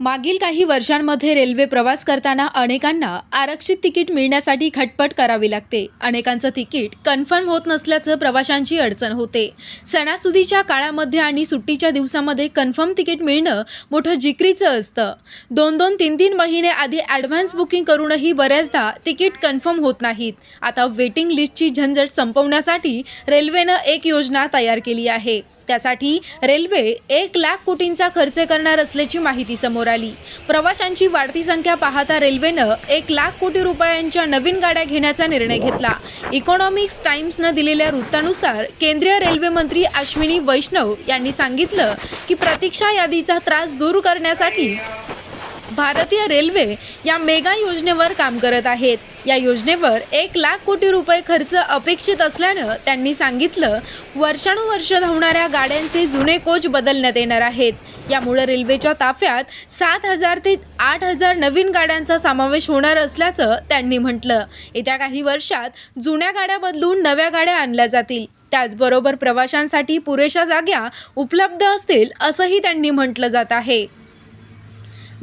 मागील काही वर्षांमध्ये रेल्वे प्रवास करताना अनेकांना आरक्षित तिकीट मिळण्यासाठी खटपट करावी लागते। अनेकांचं तिकीट कन्फर्म होत नसल्याचं प्रवाशांची अडचण होते। सणासुदीच्या काळामध्ये आणि सुट्टीच्या दिवसामध्ये कन्फर्म तिकीट मिळणं मोठं जिकरीचं असतं। 2-2, 3-3 महिने आधी ॲडव्हान्स बुकिंग करूनही बऱ्याचदा तिकीट कन्फर्म होत नाहीत। आता वेटिंग लिस्टची झंझट संपवण्यासाठी रेल्वेनं एक योजना तयार केली आहे। त्यासाठी रेल्वे 1 लाख कोटींचा खर्च करणार असल्याची माहिती समोर आली। प्रवाशांची वाढती संख्या पाहता रेल्वेनं 1 लाख कोटी रुपयांच्या नवीन गाड्या घेण्याचा निर्णय घेतला। इकॉनॉमिक्स टाइम्सनं दिलेल्या वृत्तानुसार केंद्रीय रेल्वे मंत्री अश्विनी वैष्णव यांनी सांगितलं की प्रतीक्षा यादीचा त्रास दूर करण्यासाठी भारतीय रेल्वे या मेगा योजनेवर काम करत आहेत। या योजनेवर 1 लाख कोटी रुपये खर्च अपेक्षित असल्यानं त्यांनी सांगितलं, वर्षानुवर्ष धावणाऱ्या गाड्यांचे जुने कोच बदलण्यात येणार आहेत। यामुळे रेल्वेच्या ताफ्यात 7,000 ते 8,000 नवीन गाड्यांचा समावेश होणार असल्याचं त्यांनी म्हटलं। येत्या काही वर्षात जुन्या गाड्या बदलून नव्या गाड्या आणल्या जातील। त्याचबरोबर प्रवाशांसाठी पुरेशा जागा उपलब्ध असतील असंही त्यांनी म्हटलं जात आहे।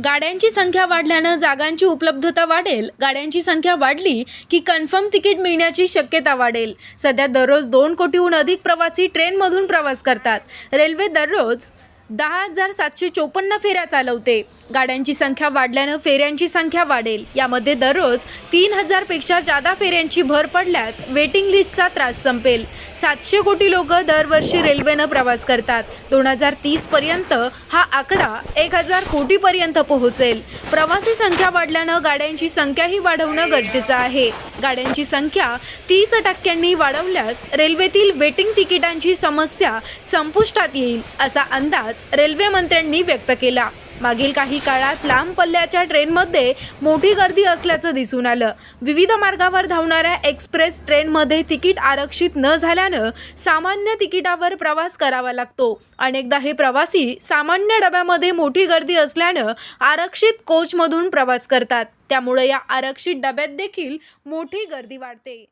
गाड्यांची संख्या वाढल्यानं जागांची उपलब्धता वाढेल। गाड्यांची संख्या वाढली की कन्फर्म तिकीट मिळण्याची शक्यता वाढेल। सध्या दररोज 2 कोटीहून अधिक प्रवासी ट्रेनमधून प्रवास करतात। रेल्वे दररोज 10,754 फेऱ्या चालवते। गाड्यांची संख्या वाढल्यानं फेऱ्यांची संख्या वाढेल। यामध्ये दररोज 3,000 पेक्षा जादा फेऱ्यांची भर पडल्यास वेटिंग लिस्टचा त्रास संपेल। 700 कोटी लोक दरवर्षी रेल्वेनं प्रवास करतात। 2030 पर्यंत हा आकडा 1,000 कोटीपर्यंत पोहोचेल। प्रवासी संख्या वाढल्यानं गाड्यांची संख्याही वाढवणं गरजेचं आहे। गाड्यांची संख्या 30% वाढवल्यास रेल्वेतील वेटिंग तिकिटांची समस्या संपुष्टात येईल असा अंदाज रेल्वे मंत्र्यांनी व्यक्त केला। मागील काही काळात लांब पल्ल्याच्या ट्रेनमध्ये मोठी गर्दी असल्याचं दिसून आलं। विविध मार्गावर धावणाऱ्या एक्सप्रेस ट्रेनमध्ये तिकीट आरक्षित न झाल्यानं सामान्य तिकिटावर प्रवास करावा लागतो। अनेकदा हे प्रवासी सामान्य डब्यामध्ये मोठी गर्दी असल्यानं आरक्षित कोचमधून प्रवास करतात। त्यामुळे या आरक्षित डब्यात देखील मोठी गर्दी वाढते।